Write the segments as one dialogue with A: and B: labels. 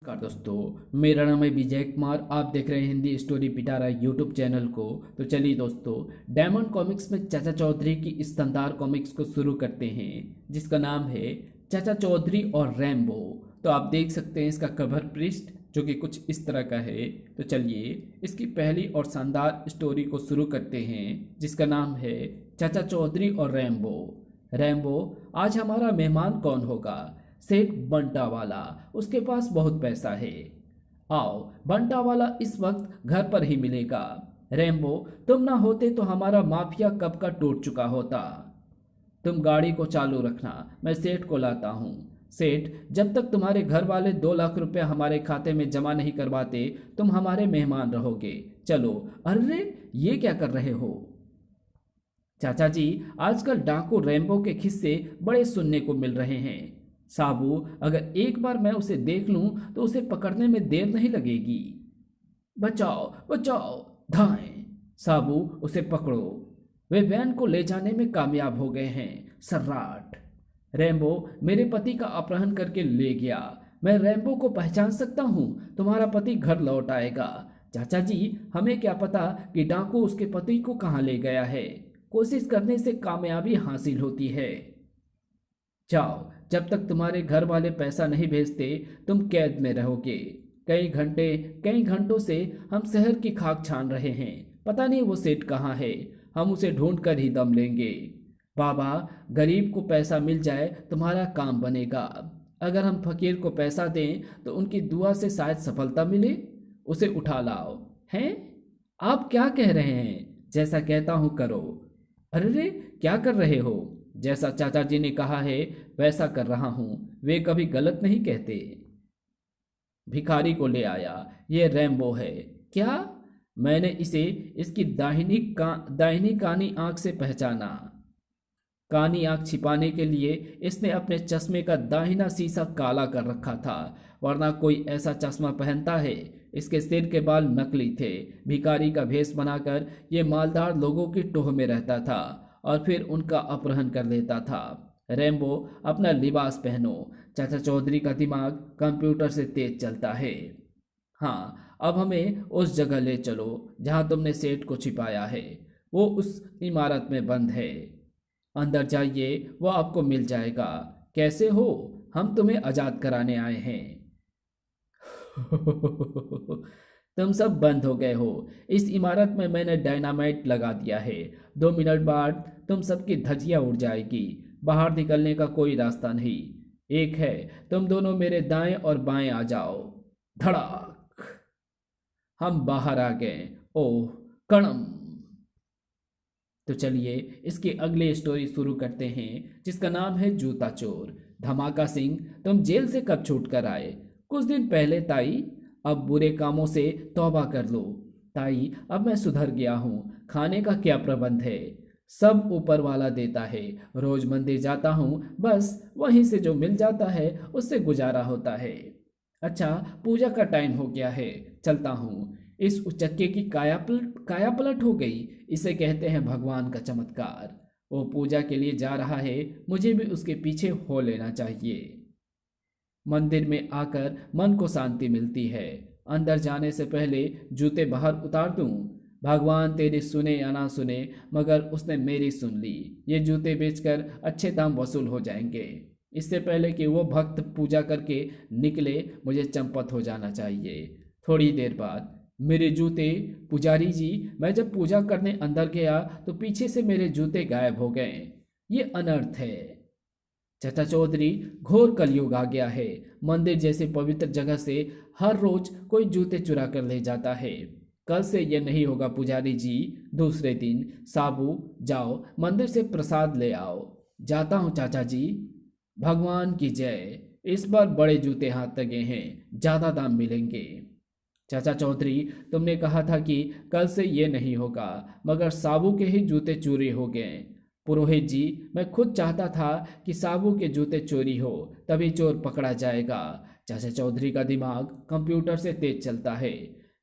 A: नमस्कार दोस्तों, मेरा नाम है विजय कुमार। आप देख रहे हैं हिंदी स्टोरी पिटारा यूट्यूब चैनल को। तो चलिए दोस्तों, डायमंड कॉमिक्स में चाचा चौधरी की इस शानदार कॉमिक्स को शुरू करते हैं, जिसका नाम है चाचा चौधरी और रैम्बो। तो आप देख सकते हैं इसका कवर पृष्ठ जो कि कुछ इस तरह का है। तो चलिए इसकी पहली और शानदार स्टोरी को शुरू करते हैं, जिसका नाम है चाचा चौधरी और रैम्बो। रैम्बो, आज हमारा मेहमान कौन होगा? सेठ बंटा वाला। उसके पास बहुत पैसा है। आओ, बंटा वाला इस वक्त घर पर ही मिलेगा। रैम्बो, तुम ना होते तो हमारा माफिया कब का टूट चुका होता। तुम गाड़ी को चालू रखना, मैं सेठ को लाता हूँ। सेठ, जब तक तुम्हारे घर वाले 2 लाख रुपए हमारे खाते में जमा नहीं करवाते, तुम हमारे मेहमान रहोगे। चलो। अरे, ये क्या कर रहे हो? चाचा जी, आजकल डाकू रैम्बो के किस्से बड़े सुनने को मिल रहे हैं। साबू, अगर एक बार मैं उसे देख लूं तो उसे पकड़ने में देर नहीं लगेगी। बचाओ बचाओ, धाएं। साबू, उसे पकड़ो। वे वैन को ले जाने में कामयाब हो गए हैं। सर्राट। रैम्बो मेरे पति का अपहरण करके ले गया। मैं रैम्बो को पहचान सकता हूँ। तुम्हारा पति घर लौट आएगा। चाचा जी, हमें क्या पता कि डाकू उसके पति को कहाँ ले गया है। कोशिश करने से कामयाबी हासिल होती है। जाओ, जब तक तुम्हारे घर वाले पैसा नहीं भेजते तुम कैद में रहोगे। कई घंटों से हम शहर की खाक छान रहे हैं। पता नहीं वो सेठ कहाँ है। हम उसे ढूंढ कर ही दम लेंगे। बाबा, गरीब को पैसा मिल जाए तुम्हारा काम बनेगा। अगर हम फकीर को पैसा दें तो उनकी दुआ से शायद सफलता मिले। उसे उठा लाओ। हैं? आप क्या कह रहे हैं? जैसा कहता हूँ करो। अरे, क्या कर रहे हो? जैसा चाचा जी ने कहा है वैसा कर रहा हूं। वे कभी गलत नहीं कहते। भिखारी को ले आया। ये रैम्बो है। क्या? मैंने इसे इसकी दाहिनी कानी आंख से पहचाना। कानी आंख छिपाने के लिए इसने अपने चश्मे का दाहिना शीशा काला कर रखा था, वरना कोई ऐसा चश्मा पहनता है। इसके सिर के बाल नकली थे। भिखारी का भेष बनाकर ये मालदार लोगों की टोह में रहता था और फिर उनका अपहरण कर लेता था। रैम्बो, अपना लिबास पहनो। चाचा चौधरी का दिमाग कंप्यूटर से तेज चलता है। हाँ, अब हमें उस जगह ले चलो जहाँ तुमने सेठ को छिपाया है। वो उस इमारत में बंद है। अंदर जाइए, वो आपको मिल जाएगा। कैसे हो? हम तुम्हें आजाद कराने आए हैं। तुम सब बंद हो गए हो। इस इमारत में मैंने डायनामाइट लगा दिया है। 2 मिनट बाद तुम सबकी धज्जियां उड़ जाएगी। बाहर निकलने का कोई रास्ता नहीं। एक है, तुम दोनों मेरे दाएं और बाएं आ जाओ। धड़ाक। हम बाहर आ गए। ओह, कणम। तो चलिए इसकी अगली स्टोरी शुरू करते हैं, जिसका नाम है जूता चोर। धमाका सिंह, तुम जेल से कब छूट कर आए? कुछ दिन पहले ताई। अब बुरे कामों से तौबा कर लो। ताई, अब मैं सुधर गया हूँ। खाने का क्या प्रबंध है? सब ऊपर वाला देता है। रोज मंदिर जाता हूँ, बस वहीं से जो मिल जाता है उससे गुजारा होता है। अच्छा, पूजा का टाइम हो गया है, चलता हूँ। इस उचक्के की काया पलट हो गई। इसे कहते हैं भगवान का चमत्कार। वो पूजा के लिए जा रहा है, मुझे भी उसके पीछे हो लेना चाहिए। मंदिर में आकर मन को शांति मिलती है। अंदर जाने से पहले जूते बाहर उतार दूं। भगवान तेरी सुने या ना सुने, मगर उसने मेरी सुन ली। ये जूते बेचकर अच्छे दाम वसूल हो जाएंगे। इससे पहले कि वो भक्त पूजा करके निकले, मुझे चंपत हो जाना चाहिए। थोड़ी देर बाद, मेरे जूते। पुजारी जी, मैं जब पूजा करने अंदर गया तो पीछे से मेरे जूते गायब हो गए। ये अनर्थ है। चाचा चौधरी, घोर कलयुग आ गया है। मंदिर जैसे पवित्र जगह से हर रोज कोई जूते चुरा कर ले जाता है। कल से यह नहीं होगा पुजारी जी। दूसरे दिन, साबू, जाओ मंदिर से प्रसाद ले आओ। जाता हूँ चाचा जी। भगवान की जय। इस बार बड़े जूते हाथ लगे हैं, ज्यादा दाम मिलेंगे। चाचा चौधरी, तुमने कहा था कि कल से ये नहीं होगा, मगर साबू के ही जूते चोरी हो गए। पुरोहित जी, मैं खुद चाहता था कि साबू के जूते चोरी हो, तभी चोर पकड़ा जाएगा। चाचा चौधरी का दिमाग कंप्यूटर से तेज चलता है।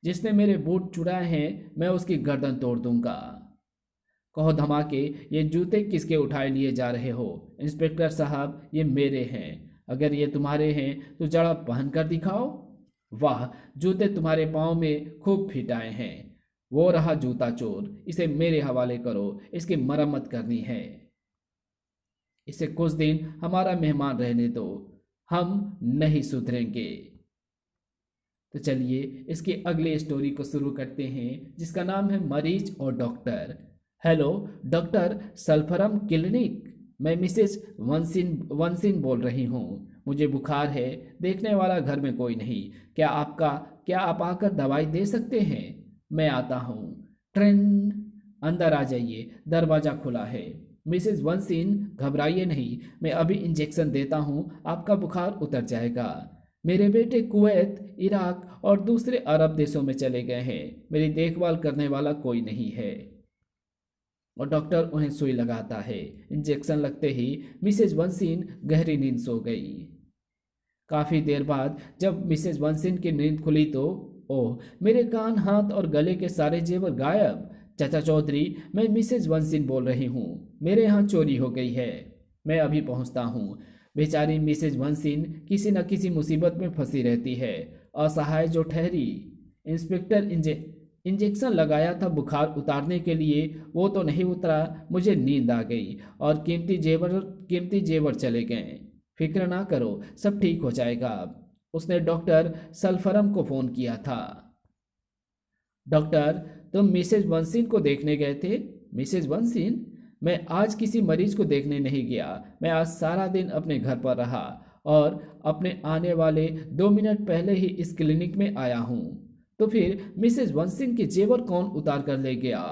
A: जिसने मेरे बूट चुराए हैं, मैं उसकी गर्दन तोड़ दूंगा। कहो धमाके, ये जूते किसके उठाए लिए जा रहे हो? इंस्पेक्टर साहब, ये मेरे हैं। अगर ये तुम्हारे हैं तो जरा पहन कर दिखाओ। वाह, जूते तुम्हारे पाँव में खूब फिट आए हैं। वो रहा जूता चोर, इसे मेरे हवाले करो, इसकी मरम्मत करनी है। इसे कुछ दिन हमारा मेहमान रहने दो, हम नहीं सुधरेंगे। तो चलिए इसकी अगली स्टोरी को शुरू करते हैं, जिसका नाम है मरीज और डॉक्टर। हेलो डॉक्टर, सल्फरम क्लिनिक। मैं मिसेस वंसिन वंसिन बोल रही हूँ। मुझे बुखार है, देखने वाला घर में कोई नहीं। क्या आप आकर दवाई दे सकते हैं? मैं आता हूँ। ट्रेन। अंदर आ जाइए, दरवाज़ा खुला है। मिसेस वंसिन, घबराइए नहीं, मैं अभी इंजेक्शन देता हूँ, आपका बुखार उतर जाएगा। मेरे बेटे कुवैत, इराक और दूसरे अरब देशों में चले गए हैं। मेरी देखभाल करने वाला कोई नहीं है। और डॉक्टर उन्हें सुई लगाता है। इंजेक्शन लगते ही मिसेज वंसिन गहरी नींद सो गई। काफ़ी देर बाद जब मिसेज वंसिन की नींद खुली तो ओह, मेरे कान, हाथ और गले के सारे जेवर गायब। चाचा चौधरी, मैं मिसेज वंसिन बोल रही हूँ, मेरे यहाँ चोरी हो गई है। मैं अभी पहुँचता हूँ। बेचारी मिसेज वंसिन किसी न किसी मुसीबत में फंसी रहती है, असहाय जो ठहरी। इंस्पेक्टर इंजेक्शन लगाया था बुखार उतारने के लिए, वो तो नहीं उतरा। मुझे नींद आ गई और कीमती जेवर चले गए। फिक्र ना करो, सब ठीक हो जाएगा। उसने डॉक्टर सल्फरम को फ़ोन किया था। डॉक्टर, तुम मिसेज वंसिन को देखने गए थे? मिसेज वंसिन? मैं आज किसी मरीज को देखने नहीं गया। मैं आज सारा दिन अपने घर पर रहा और अपने आने वाले 2 मिनट पहले ही इस क्लिनिक में आया हूँ। तो फिर मिसेज वंसिन के जेवर कौन उतार कर ले गया?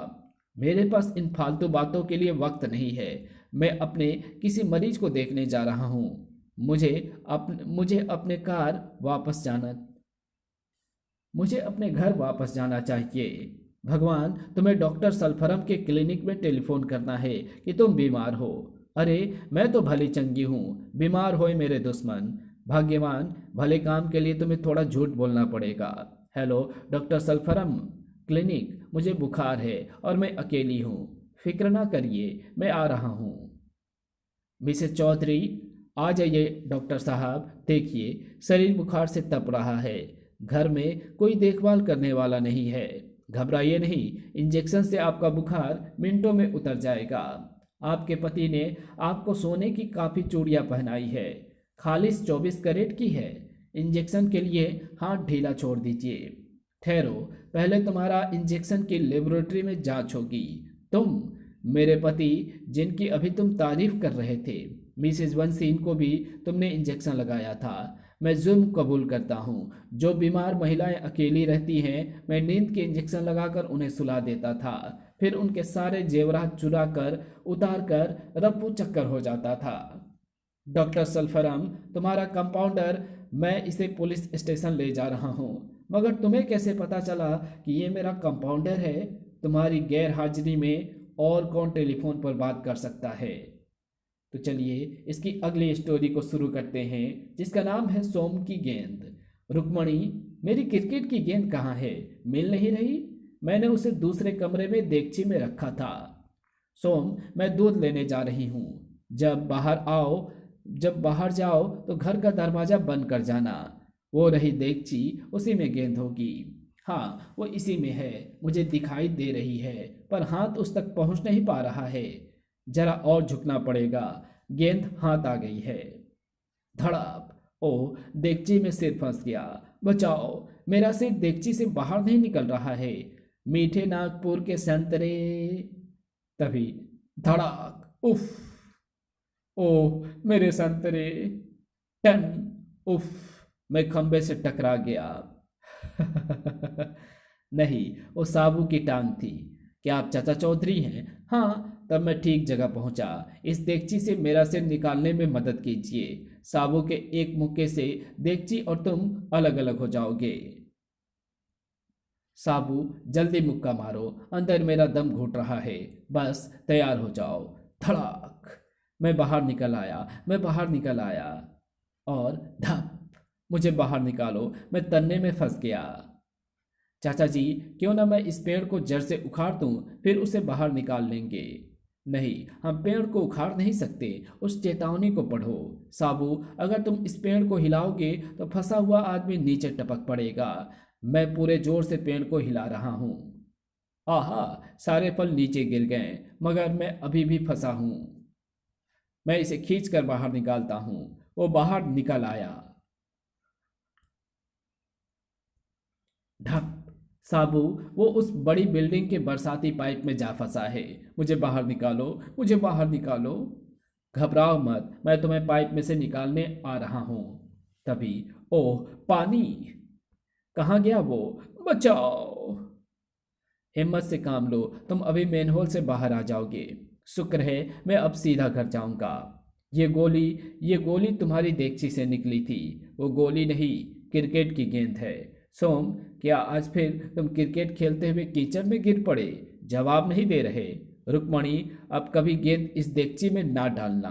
A: मेरे पास इन फालतू बातों के लिए वक्त नहीं है। मैं अपने किसी मरीज को देखने जा रहा हूँ। मुझे अपने कार वापस जाना मुझे अपने घर वापस जाना चाहिए। भगवान, तुम्हें डॉक्टर सल्फरम के क्लिनिक में टेलीफोन करना है कि तुम बीमार हो। अरे, मैं तो भली चंगी हूँ, बीमार होए मेरे दुश्मन। भाग्यवान, भले काम के लिए तुम्हें थोड़ा झूठ बोलना पड़ेगा। हेलो डॉक्टर सल्फरम क्लिनिक, मुझे बुखार है और मैं अकेली हूँ। फिक्र ना करिए, मैं आ रहा हूँ। मिसेस चौधरी, आ जाइए डॉक्टर साहब, देखिए शरीर बुखार से तप रहा है। घर में कोई देखभाल करने वाला नहीं है। घबराइए नहीं, इंजेक्शन से आपका बुखार मिनटों में उतर जाएगा। आपके पति ने आपको सोने की काफ़ी चूड़ियाँ पहनाई है, खालिस 24 कैरेट की है। इंजेक्शन के लिए हाथ ढीला छोड़ दीजिए। ठहरो, पहले तुम्हारा इंजेक्शन की लेबोरेटरी में जांच होगी। तुम, मेरे पति, जिनकी अभी तुम तारीफ कर रहे थे, मिसेज वंसिन को भी तुमने इंजेक्शन लगाया था। मैं जुर्म कबूल करता हूँ। जो बीमार महिलाएं अकेली रहती हैं, मैं नींद के इंजेक्शन लगाकर उन्हें सुला देता था, फिर उनके सारे जेवरात चुरा कर उतार कर रफ्फू चक्कर हो जाता था। डॉक्टर सल्फरम, तुम्हारा कंपाउंडर, मैं इसे पुलिस स्टेशन ले जा रहा हूँ। मगर तुम्हें कैसे पता चला कि ये मेरा कंपाउंडर है? तुम्हारी गैर हाजिरी में और कौन टेलीफोन पर बात कर सकता है? तो चलिए इसकी अगली स्टोरी को शुरू करते हैं, जिसका नाम है सोम की गेंद। रुक्मणी, मेरी क्रिकेट की गेंद कहाँ है? मिल नहीं रही। मैंने उसे दूसरे कमरे में देगची में रखा था। सोम, मैं दूध लेने जा रही हूँ। जब बाहर जाओ तो घर का दरवाज़ा बंद कर जाना। वो रही देगची, उसी में गेंद होगी। हाँ, वो इसी में है, मुझे दिखाई दे रही है, पर हाथ उस तक पहुँच नहीं पा रहा है। जरा और झुकना पड़ेगा। गेंद हाथ आ गई है। धड़ाप। ओ, देगची में सिर फंस गया। बचाओ, मेरा सिर देगची से बाहर नहीं निकल रहा है। मीठे नागपुर के संतरे। तभी धड़ाक। उफ। ओ, मेरे संतरे। टन। उफ। मैं खंबे से टकरा गया। नहीं, वो साबू की टांग थी। क्या आप चाचा चौधरी हैं? हाँ, तब मैं ठीक जगह पहुंचा। इस देगची से मेरा सिर निकालने में मदद कीजिए। साबू के एक मुक्के से देगची और तुम अलग अलग हो जाओगे। साबू, जल्दी मुक्का मारो, अंदर मेरा दम घुट रहा है। बस तैयार हो जाओ। धड़ाक। मैं बाहर निकल आया और धप। मुझे बाहर निकालो, मैं तन्ने में फंस गया। चाचा जी, क्यों ना मैं इस पेड़ को जड़ से उखाड़ दूं, फिर उसे बाहर निकाल लेंगे। नहीं, हम पेड़ को उखाड़ नहीं सकते। उस चेतावनी को पढ़ो। साबू, अगर तुम इस पेड़ को हिलाओगे तो फंसा हुआ आदमी नीचे टपक पड़ेगा। मैं पूरे जोर से पेड़ को हिला रहा हूँ। आहा, सारे फल नीचे गिर गए, मगर मैं अभी भी फंसा हूँ। मैं इसे खींच कर बाहर निकालता हूँ। वो बाहर निकल आया। ढक। साबू, वो उस बड़ी बिल्डिंग के बरसाती पाइप में जा फंसा है। मुझे बाहर निकालो, मुझे बाहर निकालो। घबराओ मत, मैं तुम्हें पाइप में से निकालने आ रहा हूँ। तभी, ओह, पानी! कहाँ गया वो? बचाओ! हिम्मत से काम लो, तुम अभी मेनहोल से बाहर आ जाओगे। शुक्र है मैं अब सीधा घर जाऊंगा। ये गोली ये गोली तुम्हारी देगची से निकली थी। वो गोली नहीं, क्रिकेट की गेंद है। सोम, क्या आज फिर तुम क्रिकेट खेलते हुए कीचड़ में गिर पड़े? जवाब नहीं दे रहे। रुक्मणी, अब कभी गेंद इस देगची में ना डालना।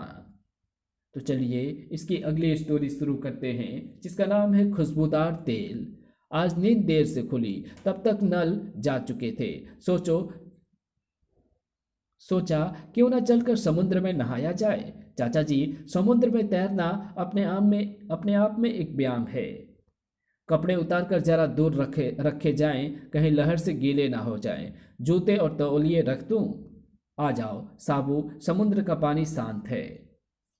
A: तो चलिए इसकी अगली स्टोरी शुरू करते हैं, जिसका नाम है खुशबूदार तेल। आज नींद देर से खुली, तब तक नल जा चुके थे। सोचा क्यों ना चलकर समुद्र में नहाया जाए। चाचा जी, समुद्र में तैरना अपने आप में एक व्यायाम है। कपड़े उतारकर जरा दूर रखे रखे जाएं, कहीं लहर से गीले ना हो जाएं। जूते और तौलिए रख दूं? आ जाओ साबू, समुद्र का पानी शांत है।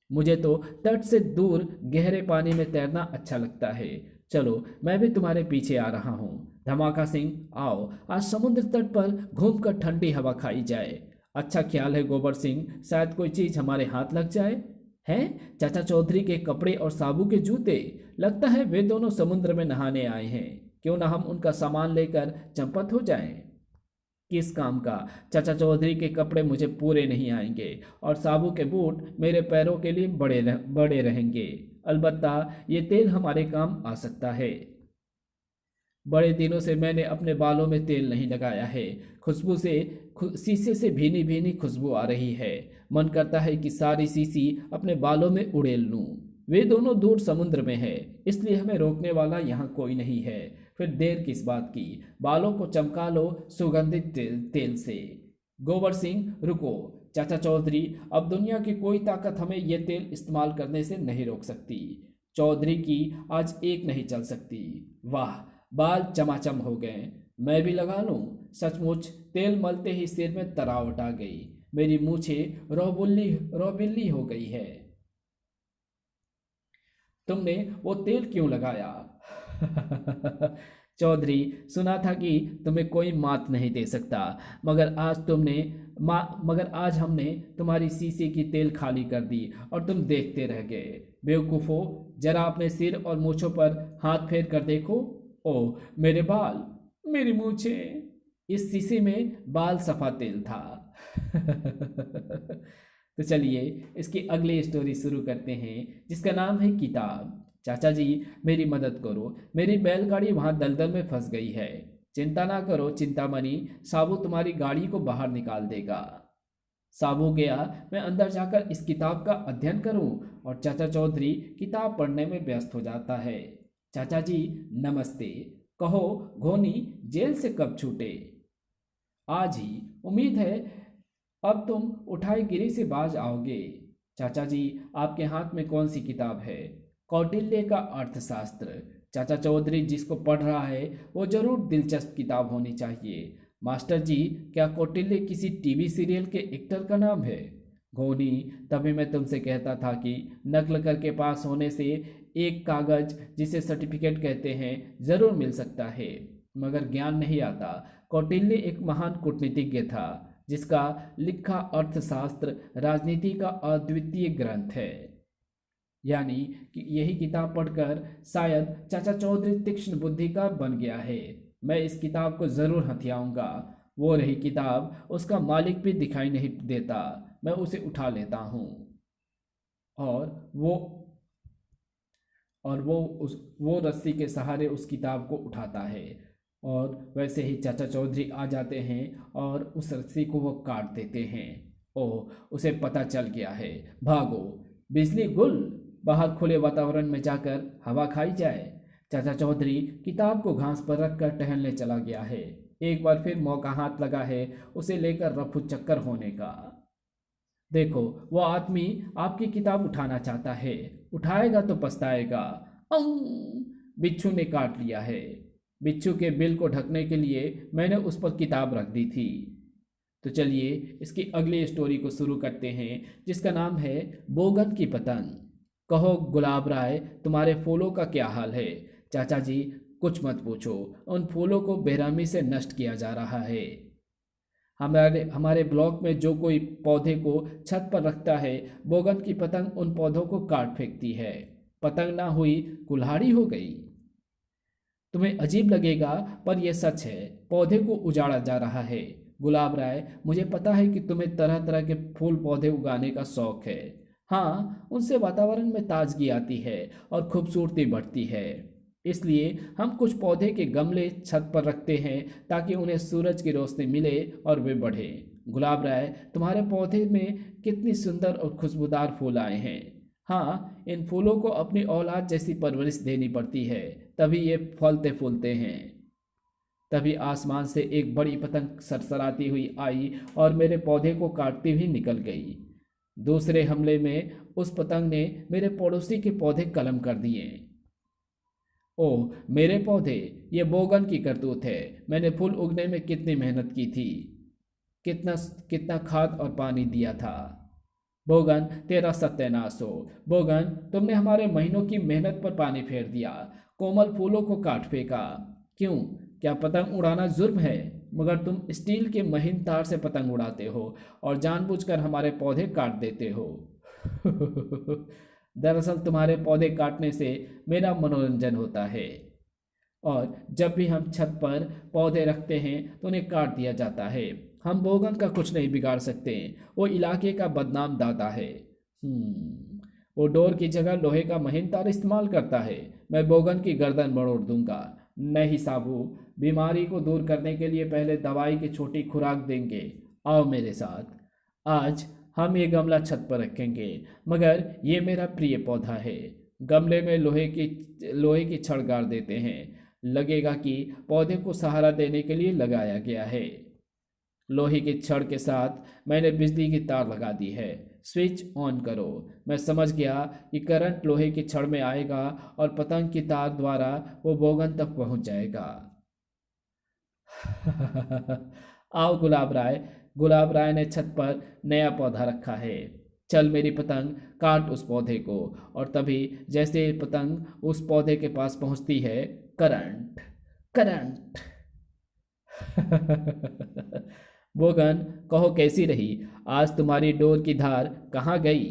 A: मुझे तो तट से दूर गहरे पानी में तैरना अच्छा लगता है। चलो, मैं भी तुम्हारे पीछे आ रहा हूँ। धमाका सिंह, आओ आज समुद्र तट पर घूमकर ठंडी हवा खाई जाए। अच्छा ख्याल है गोबर सिंह, शायद कोई चीज हमारे हाथ लग जाए। हैं? चाचा चौधरी के कपड़े और साबू के जूते, लगता है वे दोनों समुद्र में नहाने आए हैं। क्यों ना हम उनका सामान लेकर चंपत हो जाएं। किस काम का? चाचा चौधरी के कपड़े मुझे पूरे नहीं आएंगे और साबू के बूट मेरे पैरों के लिए बड़े रहेंगे। अलबत्ता ये तेल हमारे काम आ सकता है। बड़े दिनों से मैंने अपने बालों में तेल नहीं लगाया है। शीशे से भीनी भीनी खुशबू आ रही है। मन करता है कि सारी शीशी अपने बालों में उड़ेल लूं। वे दोनों दूर समुद्र में है, इसलिए हमें रोकने वाला यहाँ कोई नहीं है। फिर देर किस बात की? बालों को चमका लो सुगंधित तेल से। गोबर सिंह, रुको। चाचा चौधरी, अब दुनिया की कोई ताकत हमें यह तेल इस्तेमाल करने से नहीं रोक सकती। चौधरी की आज एक नहीं चल सकती। वाह, बाल चमाचम हो गए। मैं भी लगा लूं? सचमुच तेल मलते ही सिर में तरावट आ गई। मेरी मूछें रोबिल्ली हो गई है। तुमने वो तेल क्यों लगाया? चौधरी, सुना था कि तुम्हें कोई मात नहीं दे सकता, मगर आज हमने तुम्हारी शीशे की तेल खाली कर दी और तुम देखते रह गए। बेवकूफो, जरा अपने सिर और मूछों पर हाथ फेर कर देखो। ओह, मेरे बाल, मेरी मूछें! इस शीशे में बाल सफा तेल था। तो चलिए इसकी अगली स्टोरी शुरू करते हैं, जिसका नाम है किताब। चाचा जी, मेरी मदद करो, मेरी बैलगाड़ी वहां दलदल में फंस गई है। चिंता ना करो चिंतामणि, साबू तुम्हारी गाड़ी को बाहर निकाल देगा। साबू गया। मैं अंदर जाकर इस किताब का अध्ययन करूं, और चाचा चौधरी किताब पढ़ने में व्यस्त हो जाता है। चाचा जी नमस्ते। कहो घोनी, जेल से कब छूटे? आज ही। उम्मीद है अब तुम उठाई गिरी से बाज आओगे। चाचा जी, आपके हाथ में कौन सी किताब है? कौटिल्य का अर्थशास्त्र। चाचा चौधरी जिसको पढ़ रहा है वो जरूर दिलचस्प किताब होनी चाहिए। मास्टर जी, क्या कौटिल्य किसी टीवी सीरियल के एक्टर का नाम है? घोनी, तभी मैं तुमसे कहता था कि नकल करके पास होने से एक कागज, जिसे सर्टिफिकेट कहते हैं, जरूर मिल सकता है, मगर ज्ञान नहीं आता। कौटिल्य एक महान कूटनीतिज्ञ था, जिसका लिखा अर्थशास्त्र राजनीति का अद्वितीय ग्रंथ है। यानी कि यही किताब पढ़कर शायद चाचा चौधरी तीक्ष्ण बुद्धि का बन गया है। मैं इस किताब को जरूर हथियाऊंगा। वो रही किताब, उसका मालिक भी दिखाई नहीं देता। मैं उसे उठा लेता हूँ और वो रस्सी के सहारे उस किताब को उठाता है, और वैसे ही चाचा चौधरी आ जाते हैं और उस रस्सी को वो काट देते हैं। ओह, उसे पता चल गया है। भागो बिजली गुल, बाहर खुले वातावरण में जाकर हवा खाई जाए। चाचा चौधरी किताब को घास पर रखकर टहलने चला गया है। एक बार फिर मौका हाथ लगा है उसे लेकर रफू चक्कर होने का। देखो, वो आदमी आपकी किताब उठाना चाहता है, उठाएगा तो पछताएगा। अं! बिच्छू ने काट लिया है। बिच्छू के बिल को ढकने के लिए मैंने उस पर किताब रख दी थी। तो चलिए इसकी अगली स्टोरी को शुरू करते हैं, जिसका नाम है बोगन की पतंग। कहो गुलाब राय, तुम्हारे फूलों का क्या हाल है? चाचा जी, कुछ मत पूछो, उन फूलों को बेरहमी से नष्ट किया जा रहा है। हमारे हमारे ब्लॉक में जो कोई पौधे को छत पर रखता है, बोगन की पतंग उन पौधों को काट फेंकती है। पतंग ना हुई, कुल्हाड़ी हो गई। तुम्हें अजीब लगेगा, पर यह सच है। पौधे को उजाड़ा जा रहा है। गुलाब राय, मुझे पता है कि तुम्हें तरह तरह के फूल पौधे उगाने का शौक है। हाँ, उनसे वातावरण में ताजगी आती है और खूबसूरती बढ़ती है। इसलिए हम कुछ पौधे के गमले छत पर रखते हैं ताकि उन्हें सूरज की रोशनी मिले और वे बढ़े। गुलाब राय, तुम्हारे पौधे में कितनी सुंदर और खुशबूदार फूल आए हैं। हाँ, इन फूलों को अपनी औलाद जैसी परवरिश देनी पड़ती है, तभी ये फलते फूलते हैं। तभी आसमान से एक बड़ी पतंग सरसराती हुई आई और मेरे पौधे को काटती हुई निकल गई। दूसरे हमले में उस पतंग ने मेरे पड़ोसी के पौधे कलम कर दिए। ओह मेरे पौधे, ये बोगन की करतूत है। मैंने फूल उगने में कितनी मेहनत की थी, कितना कितना खाद और पानी दिया था। बोगन, तेरा सत्यानाश हो। बोगन, तुमने हमारे महीनों की मेहनत पर पानी फेर दिया, कोमल फूलों को काट फेंका। क्यों? क्या पतंग उड़ाना जुर्म है? मगर तुम स्टील के महीन तार से पतंग उड़ाते हो और जानबूझकर हमारे पौधे काट देते हो। दरअसल तुम्हारे पौधे काटने से मेरा मनोरंजन होता है, और जब भी हम छत पर पौधे रखते हैं तो उन्हें काट दिया जाता है। हम बोगन का कुछ नहीं बिगाड़ सकते, वो इलाके का बदनाम दाता है। वो डोर की जगह लोहे का महीन तार इस्तेमाल करता है। मैं बोगन की गर्दन मरोड़ दूंगा। नहीं साबू, बीमारी को दूर करने के लिए पहले दवाई की छोटी खुराक देंगे। आओ मेरे साथ। आज हम ये गमला छत पर रखेंगे, मगर ये मेरा प्रिय पौधा है। गमले में लोहे की छड़ गाड़ देते हैं। लगेगा कि पौधे को सहारा देने के लिए लगाया गया है। लोहे की छड़ के साथ मैंने बिजली की तार लगा दी है। स्विच ऑन करो। मैं समझ गया कि करंट लोहे की छड़ में आएगा और पतंग की तार द्वारा वो बोगन तक पहुंच जाएगा। आओ गुलाब राय। गुलाब राय ने छत पर नया पौधा रखा है। चल मेरी पतंग, काट उस पौधे को। और तभी जैसे ही पतंग उस पौधे के पास पहुंचती है, करंट, करंट। बोगन, कहो कैसी रही? आज तुम्हारी डोर की धार कहाँ गई?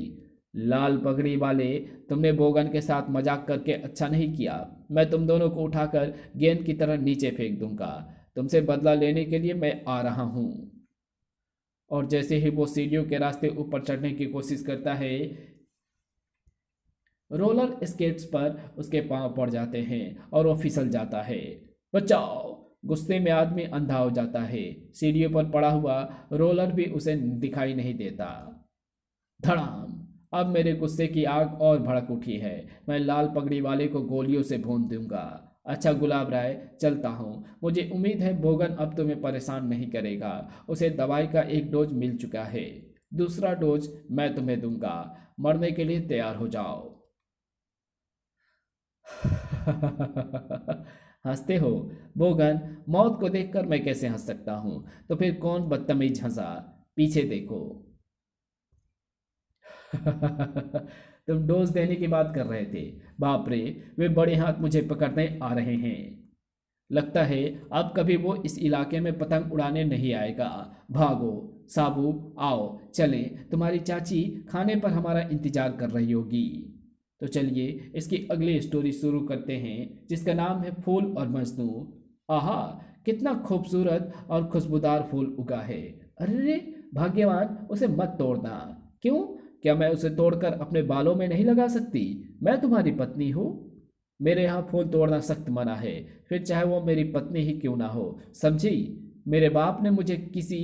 A: लाल पगड़ी वाले, तुमने बोगन के साथ मजाक करके अच्छा नहीं किया। मैं तुम दोनों को उठाकर गेंद की तरह नीचे फेंक दूंगा। तुमसे बदला लेने के लिए मैं आ रहा हूं। और जैसे ही वो सीढ़ियों के रास्ते ऊपर चढ़ने की कोशिश करता है, रोलर स्केट्स पर उसके पांव पड़ जाते हैं और वो फिसल जाता है। बचाओ! गुस्से में आदमी अंधा हो जाता है। सीढ़ियों पर पड़ा हुआ रोलर भी उसे दिखाई नहीं देता। धड़ाम! अब मेरे गुस्से की आग और भड़क उठी है। मैं लाल पगड़ी वाले को गोलियों से भून दूंगा। अच्छा गुलाब राय, चलता हूँ। मुझे उम्मीद है बोगन अब तुम्हें परेशान नहीं करेगा। उसे दवाई का एक डोज मिल चुका है, दूसरा डोज मैं तुम्हें दूंगा। मरने के लिए तैयार हो जाओ। हंसते हो? बोगन, मौत को देखकर मैं कैसे हंस सकता हूं? तो फिर कौन बदतमीज हंसा? पीछे देखो। तुम डोज देने की बात कर रहे थे। बाप रे, वे बड़े हाथ मुझे पकड़ने आ रहे हैं। लगता है अब कभी वो इस इलाके में पतंग उड़ाने नहीं आएगा। भागो साबू, आओ चले। तुम्हारी चाची खाने पर हमारा इंतजार कर रही होगी। तो चलिए इसकी अगली स्टोरी शुरू करते हैं, जिसका नाम है फूल और मजनू। आहा, कितना खूबसूरत और खुशबूदार फूल उगा है। अरे भाग्यवान, उसे मत तोड़ना। क्यों? क्या मैं उसे तोड़कर अपने बालों में नहीं लगा सकती? मैं तुम्हारी पत्नी हूँ। मेरे यहाँ फूल तोड़ना सख्त मना है, फिर चाहे वो मेरी पत्नी ही क्यों ना हो। समझी? मेरे बाप ने मुझे किसी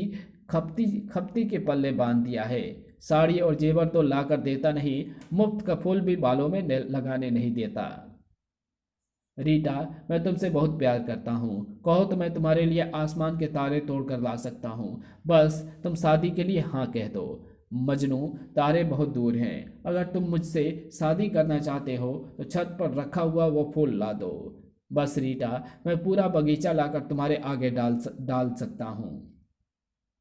A: खपती खपती के पल्ले बांध दिया है। साड़ी और जेवर तो लाकर देता नहीं, मुफ्त का फूल भी बालों में लगाने नहीं देता। रीटा, मैं तुमसे बहुत प्यार करता हूँ। कहो तो मैं तुम्हारे लिए आसमान के तारे तोड़कर ला सकता हूँ। बस तुम शादी के लिए हाँ कह दो। मजनू, तारे बहुत दूर हैं। अगर तुम मुझसे शादी करना चाहते हो तो छत पर रखा हुआ वो फूल ला दो। बस रीटा, मैं पूरा बगीचा लाकर तुम्हारे आगे डाल सकता हूँ।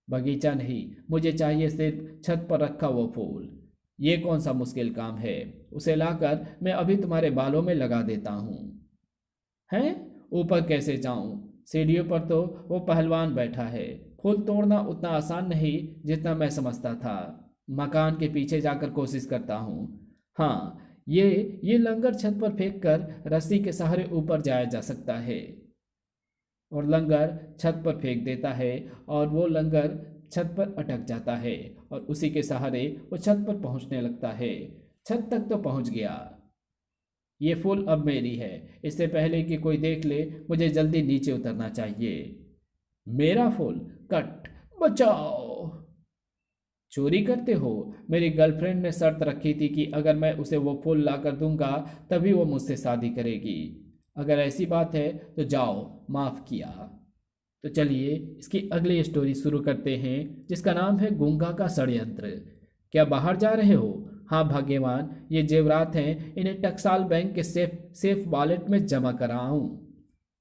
A: बगीचा नहीं, मुझे चाहिए सिर्फ छत पर रखा वो फूल। ये कौन सा मुश्किल काम है? उसे लाकर मैं अभी तुम्हारे बालों में लगा देता हूँ। हैं? ऊपर कैसे जाऊं? सीढ़ियों पर तो वो पहलवान बैठा है। फूल तोड़ना उतना आसान नहीं जितना मैं समझता था। मकान के पीछे जाकर कोशिश करता हूँ। हाँ, ये लंगर छत पर फेंक कर रस्सी के सहारे ऊपर जाया जा सकता है। और लंगर छत पर फेंक देता है और वो लंगर छत पर अटक जाता है और उसी के सहारे वो छत पर पहुंचने लगता है। छत तक तो पहुंच गया। ये फूल अब मेरी है। इससे पहले कि कोई देख ले, मुझे जल्दी नीचे उतरना चाहिए। मेरा फूल? कट! बचाओ! चोरी करते हो? मेरी गर्लफ्रेंड ने शर्त रखी थी कि अगर मैं उसे वो फूल ला कर दूंगा तभी वो मुझसे शादी करेगी। अगर ऐसी बात है तो जाओ, माफ किया। तो चलिए इसकी अगली स्टोरी शुरू करते हैं, जिसका नाम है गूंगा का षड्यंत्र। क्या बाहर जा रहे हो? हाँ भाग्यवान, ये जेवरात हैं, इन्हें टकसाल बैंक के सेफ वॉलेट में जमा कराऊं।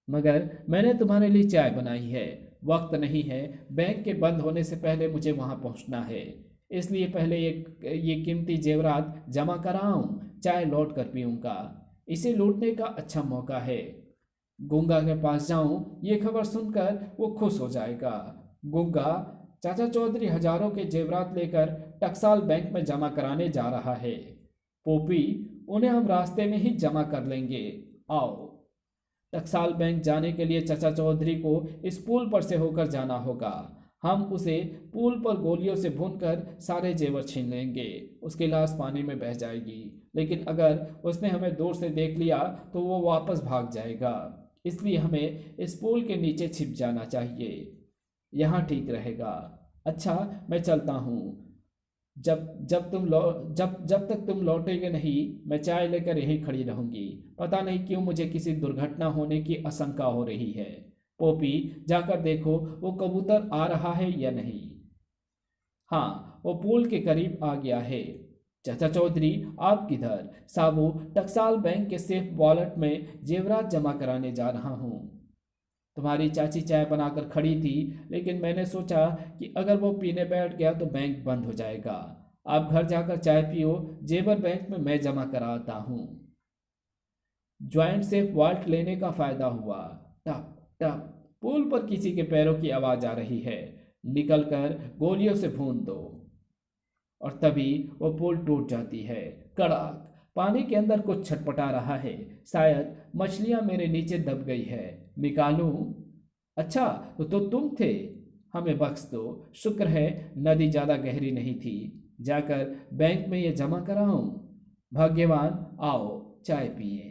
A: मगर मैंने तुम्हारे लिए चाय बनाई है। वक्त नहीं है, बैंक के बंद होने से पहले मुझे वहां पहुंचना है। इसलिए पहले ये कीमती जेवरात जमा कराऊं, चाय लौट कर पीऊंगा। इसे लूटने का अच्छा मौका है। गूंगा के पास जाऊं, ये खबर सुनकर वो खुश हो जाएगा। गूंगा, चाचा चौधरी हजारों के जेवरात लेकर टकसाल बैंक में जमा कराने जा रहा है। पोपी, उन्हें हम रास्ते में ही जमा कर लेंगे। आओ। टकसाल बैंक जाने के लिए चाचा चौधरी को इस पुल पर से होकर जाना होगा। हम उसे पुल पर गोलियों से भूनकर सारे जेवर छीन लेंगे। उसकी लाश पानी में बह जाएगी, लेकिन अगर उसने हमें दूर से देख लिया तो वो वापस भाग जाएगा। इसलिए हमें इस पुल के नीचे छिप जाना चाहिए। यहाँ ठीक रहेगा। अच्छा, मैं चलता हूँ। जब तक तुम लौटेगे नहीं, मैं चाय लेकर यहीं खड़ी रहूंगी। पता नहीं क्यों मुझे किसी दुर्घटना होने की आशंका हो रही है। पोपी, जाकर देखो वो कबूतर आ रहा है या नहीं। हाँ, वो पुल के करीब आ गया है। चाचा चौधरी, आप किधर? साबू, टकसाल बैंक के सेफ वॉलेट में जेवरात जमा कराने जा रहा हूँ। तुम्हारी चाची चाय बनाकर खड़ी थी, लेकिन मैंने सोचा कि अगर वो पीने बैठ गया तो बैंक बंद हो जाएगा। आप घर जाकर चाय पियो, जेवर बैंक में मैं जमा कराता हूँ। ज्वाइंट सेफ वॉल्ट लेने का फायदा हुआ। टप टप, पुल पर किसी के पैरों की आवाज आ रही है। निकलकर गोलियों से भून दो। और तभी वो पुल टूट जाती है। कड़ाक! पानी के अंदर कुछ छटपटा रहा है। शायद मछलियां मेरे नीचे दब गई है। निकालूं? अच्छा, तो तुम थे। हमें बख्श दो। शुक्र है नदी ज्यादा गहरी नहीं थी। जाकर बैंक में ये जमा कराऊं। भाग्यवान, आओ चाय पिए।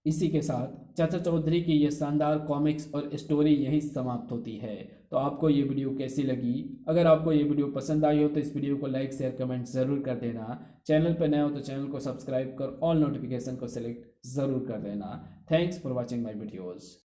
A: इसी के साथ चाचा चौधरी की ये शानदार कॉमिक्स और स्टोरी यहीं समाप्त होती है। तो आपको ये वीडियो कैसी लगी? अगर आपको ये वीडियो पसंद आई हो तो इस वीडियो को लाइक शेयर कमेंट ज़रूर कर देना। चैनल पर नए हो तो चैनल को सब्सक्राइब कर ऑल नोटिफिकेशन को सिलेक्ट ज़रूर कर देना। Thanks for watching my videos.